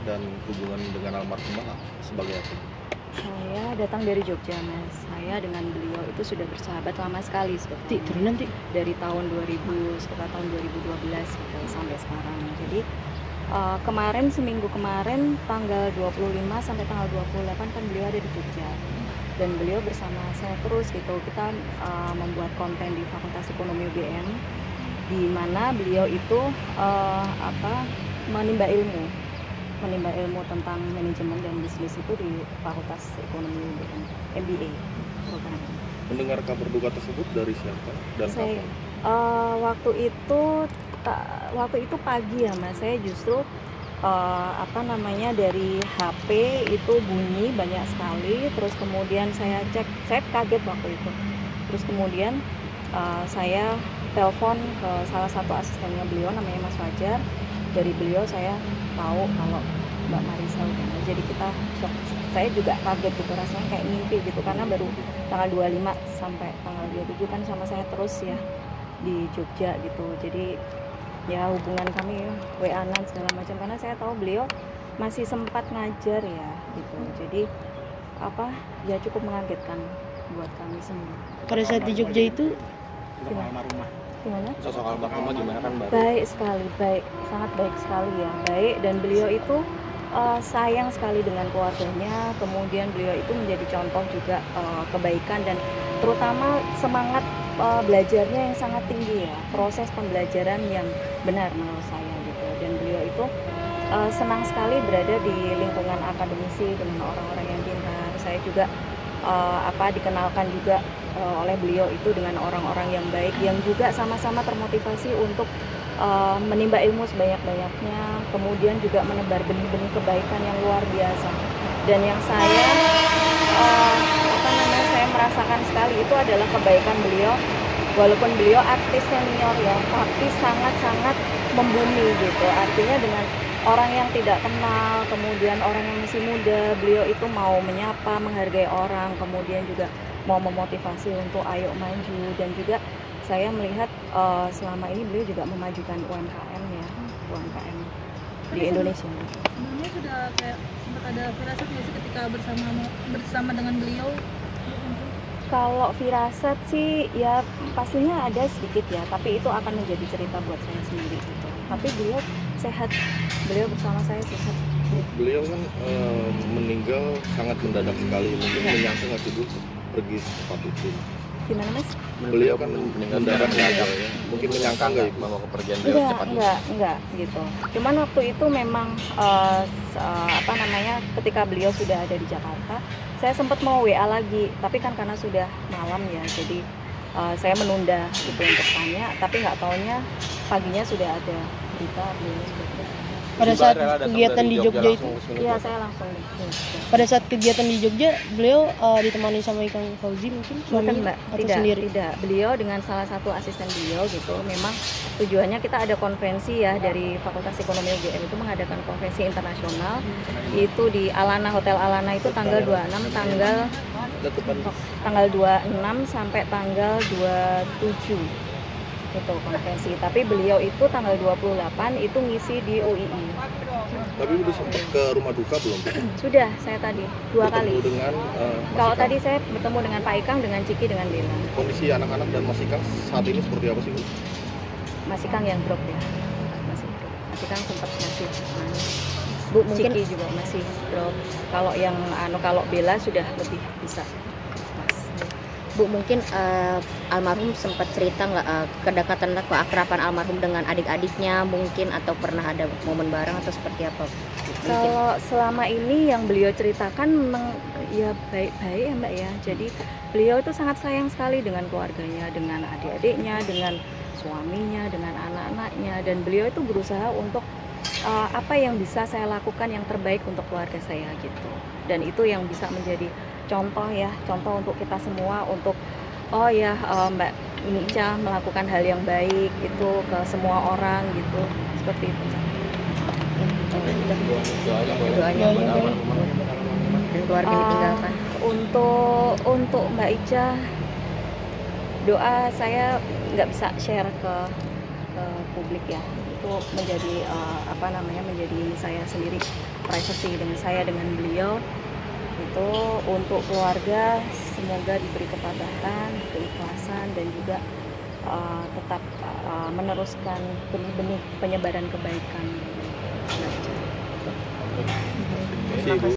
dan hubungan dengan almarhumah sebagai apa? Saya datang dari Jogja, Mas. Saya dengan beliau itu sudah bersahabat lama sekali sebetulnya. Turunan Dari tahun 2000 sekitar tahun 2012 gitu sampai sekarang. Jadi kemarin seminggu kemarin tanggal 25 sampai tanggal 28 kan beliau ada di Jogja. Dan beliau bersama saya terus gitu. Kita membuat konten di Fakultas Ekonomi UGM di mana beliau itu menimba ilmu tentang manajemen dan bisnis itu di Fakultas Ekonomi UGM, MBA program. Mendengar kabar duka tersebut dari siapa dan Saya kapan? waktu itu pagi ya, Mas. Saya justru dari HP itu bunyi banyak sekali, terus kemudian saya cek, saya kaget waktu itu. Terus kemudian saya telepon ke salah satu asistennya beliau namanya Mas Fajar. Dari beliau saya tahu kalau Mbak Marisa udah. Jadi kita shock. Saya juga kaget gitu, rasanya kayak mimpi gitu karena baru tanggal 25 sampai tanggal 27 kan sama saya terus ya di Jogja gitu. Jadi ya hubungan kami WA-an segala macam karena saya tahu beliau masih sempat ngajar ya gitu. Jadi ya cukup mengagetkan buat kami semua. Pada saat di Jogja itu Gimana? Sosok almarhumah gimana kan, Mbak? Baik sekali, baik, sangat baik sekali ya, baik. Dan beliau itu sayang sekali dengan keluarganya. Kemudian beliau itu menjadi contoh juga kebaikan dan terutama semangat belajarnya yang sangat tinggi ya, proses pembelajaran yang benar menurut saya gitu. Dan beliau itu senang sekali berada di lingkungan akademisi dengan orang-orang yang pintar. Saya juga dikenalkan juga oleh beliau itu dengan orang-orang yang baik yang juga sama-sama termotivasi untuk menimba ilmu sebanyak-banyaknya, kemudian juga menebar benih-benih kebaikan yang luar biasa. Dan yang saya saya merasakan sekali itu adalah kebaikan beliau, walaupun beliau artis senior ya, tapi sangat-sangat membumi gitu. Artinya dengan orang yang tidak kenal, kemudian orang yang masih muda, beliau itu mau menyapa, menghargai orang, kemudian juga mau memotivasi untuk ayo maju. Dan juga saya melihat selama ini beliau juga memajukan UMKM ya, UMKM di Indonesia. Sebelumnya sudah kayak sempat ada firasat nggak sih ketika bersama dengan beliau? Kalau firasat sih ya pastinya ada sedikit ya, tapi itu akan menjadi cerita buat saya sendiri gitu. Tapi beliau sehat, beliau bersama saya sehat. Beliau kan meninggal sangat mendadak sekali, mungkin menyangka nggak sih Bu pergi secepat itu? Gimana Mas? Beliau kan mendadak ya, mungkin menyangka nggak Ibu bahwa kepergian beliau secepat itu? Enggak gitu. Cuman waktu itu memang ketika beliau sudah ada di Jakarta, saya sempat mau WA lagi, tapi kan karena sudah malam ya, jadi saya menunda gitu untuk tanya, tapi nggak taunya paginya sudah ada berita beliau sudah. pada saat kegiatan di Jogja itu, Iya saya langsung di pada saat kegiatan di Jogja beliau ditemani sama Ikang Fauzi mungkin Bukan suaminya Mbak, atau tidak, sendiri? tidak. Beliau dengan salah satu asisten beliau gitu. Memang tujuannya kita ada konferensi ya dari Fakultas Ekonomi UGM itu mengadakan konferensi internasional itu di Alana, Hotel Alana itu tanggal 26 tanggal 26 sampai tanggal 27 itu konferensi. Tapi beliau itu tanggal 28 itu ngisi di UII. Tapi udah sempat ke rumah duka belum? Sudah, saya tadi 2 kali. Bertemu dengan Kalau Mas tadi saya bertemu dengan Pak Ikang, dengan Ciki, dengan Bella. kondisi anak-anak dan Mas Ikang saat ini seperti apa sih Bu? Mas Ikang yang drop ya, masih drop. Mas Ikang sempat masih Bu mungkin Ciki juga masih drop. Kalau yang kalau Bella sudah lebih bisa. Mas. Bu, mungkin almarhum sempat cerita nggak kedekatan atau keakraban almarhum dengan adik-adiknya mungkin, atau pernah ada momen bareng atau seperti apa? Mungkin. Kalau selama ini yang beliau ceritakan memang ya baik-baik ya Mbak ya. Jadi beliau itu sangat sayang sekali dengan keluarganya, dengan adik-adiknya, dengan suaminya, dengan anak-anaknya. Dan beliau itu berusaha untuk apa yang bisa saya lakukan yang terbaik untuk keluarga saya gitu. Dan itu yang bisa menjadi contoh ya, contoh untuk kita semua untuk Mbak Nica melakukan hal yang baik itu ke semua orang gitu, seperti itu. Doanya keluarga ditinggalkan. Untuk Mbak Ica, doa saya nggak bisa share ke publik ya. itu menjadi menjadi saya sendiri, privacy dengan beliau. Itu untuk keluarga semoga diberi ketabatan, keikhlasan, dan juga tetap meneruskan benih-benih penyebaran kebaikan. Terima kasih, Bu.